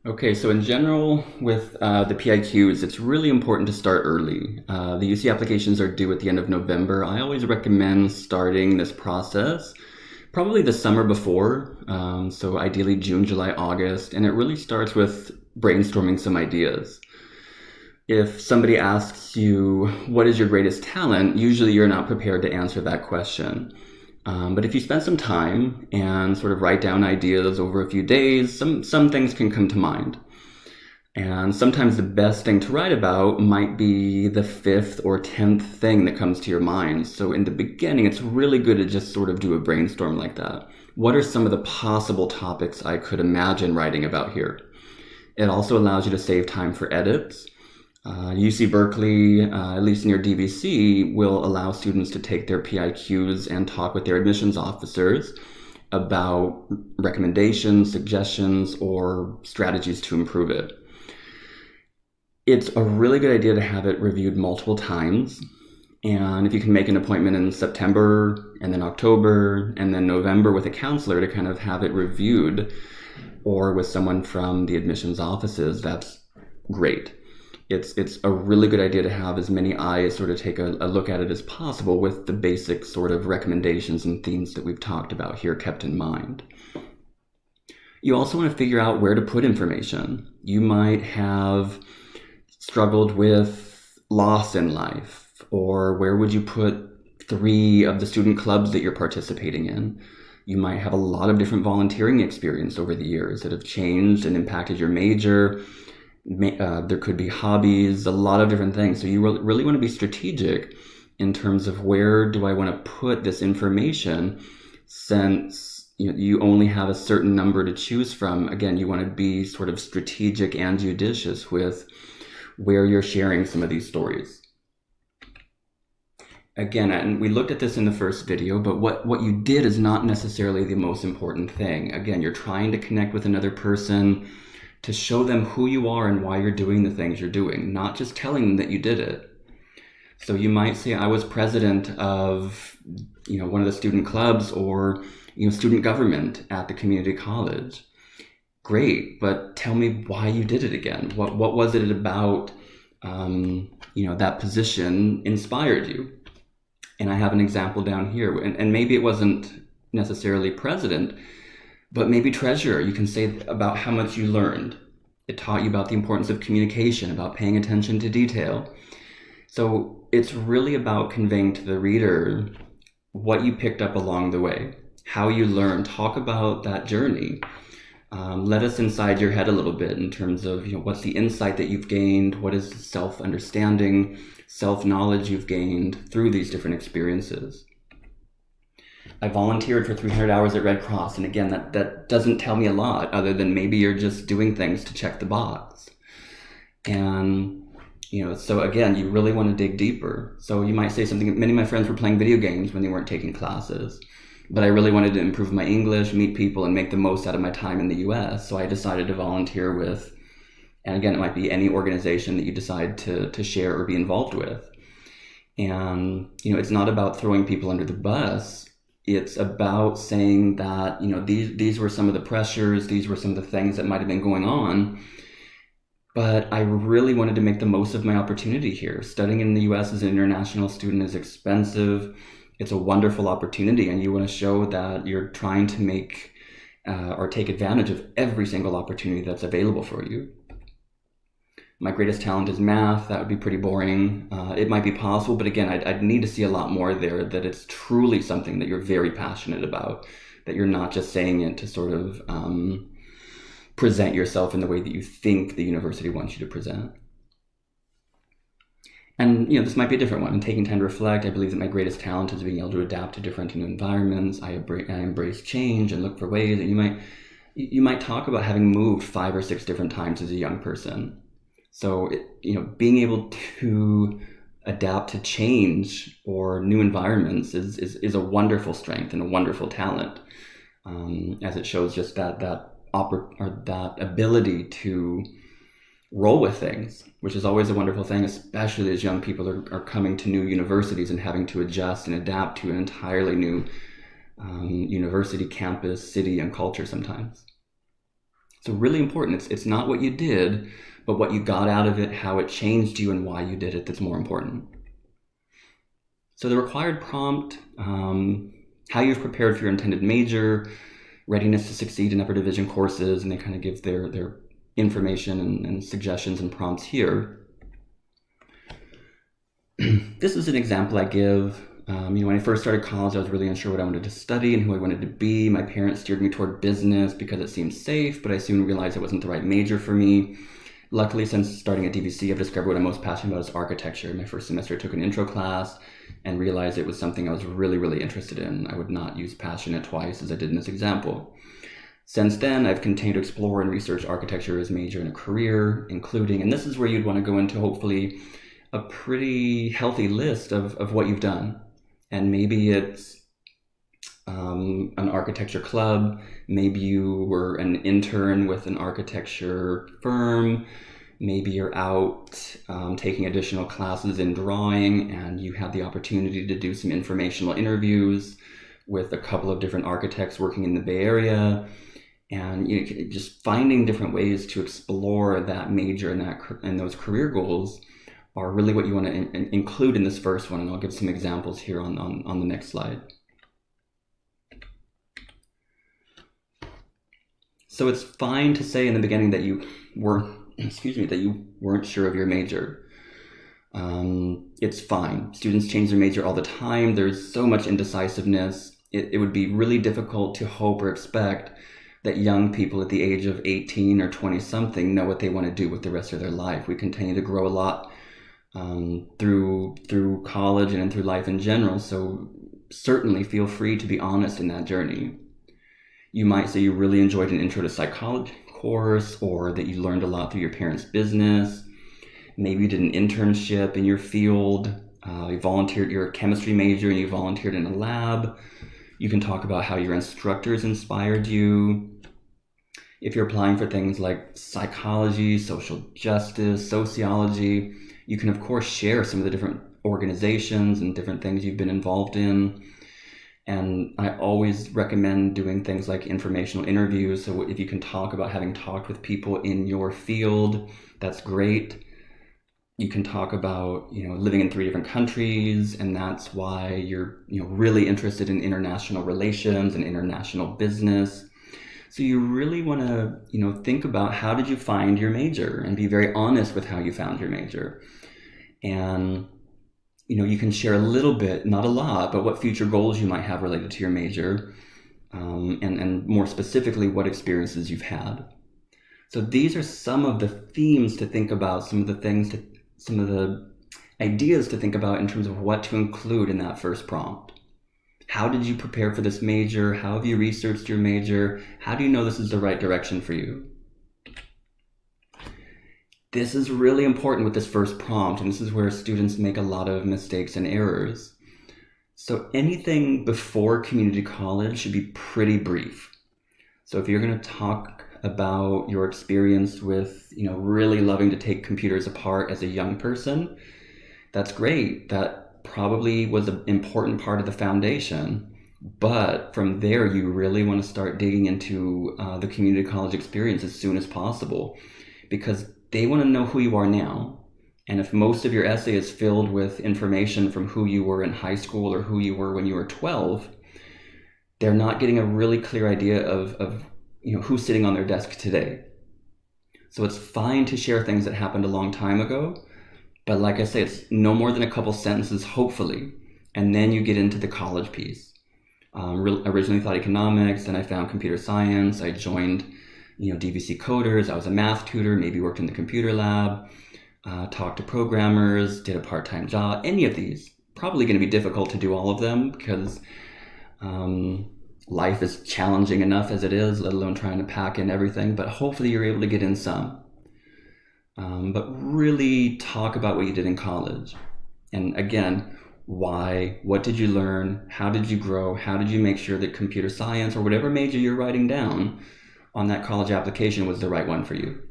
Okay, so in general, with the PIQs, it's really important to start early. The UC applications are due at the end of November. I always recommend starting this process probably the summer before, so ideally June, July, August, and it really starts with brainstorming some ideas. If somebody asks you, what is your greatest talent? Usually you're not prepared to answer that question. But if you spend some time and sort of write down ideas over a few days, some things can come to mind. And sometimes the best thing to write about might be the fifth or 10th thing that comes to your mind. So in the beginning, it's really good to just sort of do a brainstorm like that. What are some of the possible topics I could imagine writing about here? It also allows you to save time for edits. UC Berkeley, at least near DVC, will allow students to take their PIQs and talk with their admissions officers about recommendations, suggestions, or strategies to improve it. It's a really good idea to have it reviewed multiple times. And if you can make an appointment in September and then October and then November with a counselor to kind of have it reviewed, or with someone from the admissions offices, that's great. It's a really good idea to have as many eyes sort of take a look at it as possible with the basic sort of recommendations and themes that we've talked about here kept in mind. You also want to figure out where to put information. You might have struggled with loss in life, or where would you put 3 of the student clubs that you're participating in? You might have a lot of different volunteering experience over the years that have changed and impacted your major. There could be hobbies, a lot of different things. So you really want to be strategic in terms of where do I want to put this information, since you only have a certain number to choose from. Again, you want to be sort of strategic and judicious with where you're sharing some of these stories. Again, and we looked at this in the first video, but what you did is not necessarily the most important thing. Again, you're trying to connect with another person, to show them who you are and why you're doing the things you're doing, not just telling them that you did it. So you might say, I was president of one of the student clubs, or student government at the community college. Great, but tell me why you did it again. What was it about that position inspired you? And I have an example down here, and maybe it wasn't necessarily president, but maybe treasurer. You can say about how much you learned. It taught you about the importance of communication, about paying attention to detail. So it's really about conveying to the reader what you picked up along the way, how you learned. Talk about that journey. Let us inside your head a little bit in terms of what's the insight that you've gained, what is the self-understanding, self-knowledge you've gained through these different experiences. I volunteered for 300 hours at Red Cross, and again, that doesn't tell me a lot other than maybe you're just doing things to check the box. And so again, you really want to dig deeper. So you might say something, many of my friends were playing video games when they weren't taking classes, but I really wanted to improve my English, meet people, and make the most out of my time in the US. So I decided to volunteer with, and again, it might be any organization that you decide to share or be involved with. And it's not about throwing people under the bus. It's about saying that, these were some of the pressures, these were some of the things that might have been going on, but I really wanted to make the most of my opportunity here. Studying in the US as an international student is expensive. It's a wonderful opportunity, and you want to show that you're trying to make or take advantage of every single opportunity that's available for you. My greatest talent is math. That would be pretty boring. It might be possible, but again, I'd need to see a lot more there, that it's truly something that you're very passionate about, that you're not just saying it to sort of present yourself in the way that you think the university wants you to present. And this might be a different one. In taking time to reflect, I believe that my greatest talent is being able to adapt to different new environments. I embrace change and look for ways. And you might talk about having moved 5 or 6 different times as a young person. So, being able to adapt to change or new environments is a wonderful strength and a wonderful talent, as it shows just that ability to roll with things, which is always a wonderful thing, especially as young people are coming to new universities and having to adjust and adapt to an entirely new university, campus, city, and culture sometimes. So really important. It's not what you did, but what you got out of it, how it changed you, and why you did it that's more important. So the required prompt, how you've prepared for your intended major, readiness to succeed in upper division courses, and they kind of give their information and suggestions and prompts here. This is an example I give. When I first started college, I was really unsure what I wanted to study and who I wanted to be. My parents steered me toward business because it seemed safe, but I soon realized it wasn't the right major for me. Luckily, since starting at DVC, I've discovered what I'm most passionate about is architecture. My first semester I took an intro class and realized it was something I was really, really interested in. I would not use passionate twice as I did in this example. Since then, I've continued to explore and research architecture as a major in a career, including, and this is where you'd want to go into hopefully a pretty healthy list of what you've done. And maybe it's an architecture club, maybe you were an intern with an architecture firm, maybe you're out taking additional classes in drawing and you had the opportunity to do some informational interviews with a couple of different architects working in the Bay Area, and just finding different ways to explore that major and those career goals are really what you want to include in this first one, and I'll give some examples here on the next slide. So it's fine to say in the beginning that you weren't sure of your major. It's fine. Students change their major all the time. There's so much indecisiveness. It would be really difficult to hope or expect that young people at the age of 18 or 20 something know what they want to do with the rest of their life. We continue to grow a lot through college and through life in general. So certainly feel free to be honest in that journey. You might say you really enjoyed an intro to psychology course, or that you learned a lot through your parents' business. Maybe you did an internship in your field. You volunteered, you're a chemistry major and you volunteered in a lab. You can talk about how your instructors inspired you. If you're applying for things like psychology, social justice, sociology, you can of course share some of the different organizations and different things you've been involved in. And I always recommend doing things like informational interviews. So if you can talk about having talked with people in your field, that's great. You can talk about, living in 3 different countries, and that's why you're, really interested in international relations and international business. So you really want to, think about how did you find your major and be very honest with how you found your major. And you can share a little bit, not a lot, but what future goals you might have related to your major, and more specifically, what experiences you've had. So these are some of the themes to think about, some of the ideas to think about in terms of what to include in that first prompt. How did you prepare for this major? How have you researched your major? How do you know this is the right direction for you? This is really important with this first prompt, and this is where students make a lot of mistakes and errors. So anything before community college should be pretty brief. So if you're going to talk about your experience with, really loving to take computers apart as a young person, that's great. That probably was an important part of the foundation. But from there, you really want to start digging into the community college experience as soon as possible, because they want to know who you are now. And if most of your essay is filled with information from who you were in high school or who you were when you were 12, they're not getting a really clear idea of who's sitting on their desk today. So it's fine to share things that happened a long time ago, but like I say, it's no more than a couple sentences, hopefully, and then you get into the college piece. Originally thought economics, then I found computer science. I joined DVC Coders. I was a math tutor, maybe worked in the computer lab, talked to programmers, did a part-time job. Any of these, probably going to be difficult to do all of them because life is challenging enough as it is, let alone trying to pack in everything, but hopefully you're able to get in some. But really talk about what you did in college. And again, why, what did you learn, how did you grow, how did you make sure that computer science or whatever major you're writing down on that college application was the right one for you.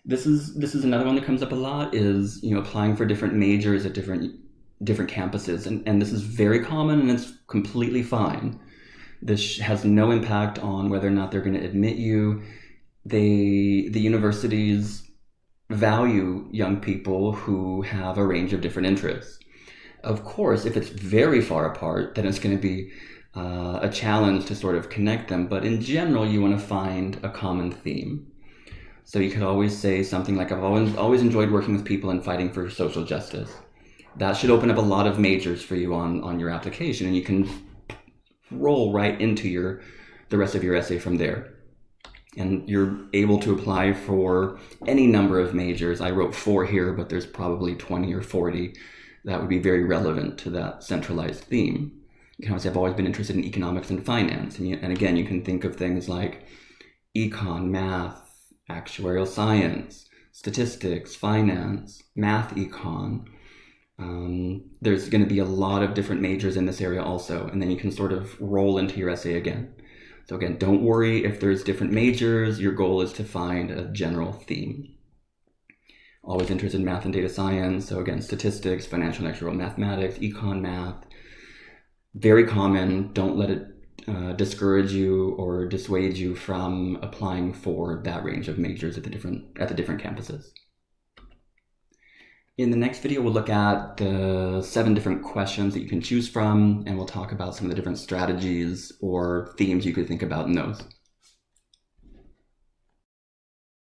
This is another one that comes up a lot, is applying for different majors at different campuses, and this is very common and it's completely fine. This has no impact on whether or not they're going to admit you. The universities value young people who have a range of different interests. Of course, if it's very far apart, then it's going to be a challenge to sort of connect them. But in general, you want to find a common theme. So you could always say something like, I've always enjoyed working with people and fighting for social justice. That should open up a lot of majors for you on your application, and you can roll right into the rest of your essay from there. And you're able to apply for any number of majors. I wrote 4 here, but there's probably 20 or 40 that would be very relevant to that centralized theme. You can always say, I've always been interested in economics and finance. And again, you can think of things like econ, math, actuarial science, statistics, finance, math econ. There's going to be a lot of different majors in this area also, and then you can sort of roll into your essay again. So again, don't worry if there's different majors. Your goal is to find a general theme. Always interested in math and data science. So again, statistics, financial and actuarial mathematics, econ math. Very common. Don't let it discourage you or dissuade you from applying for that range of majors at the different campuses. In the next video, we'll look at the 7 different questions that you can choose from, and we'll talk about some of the different strategies or themes you could think about in those.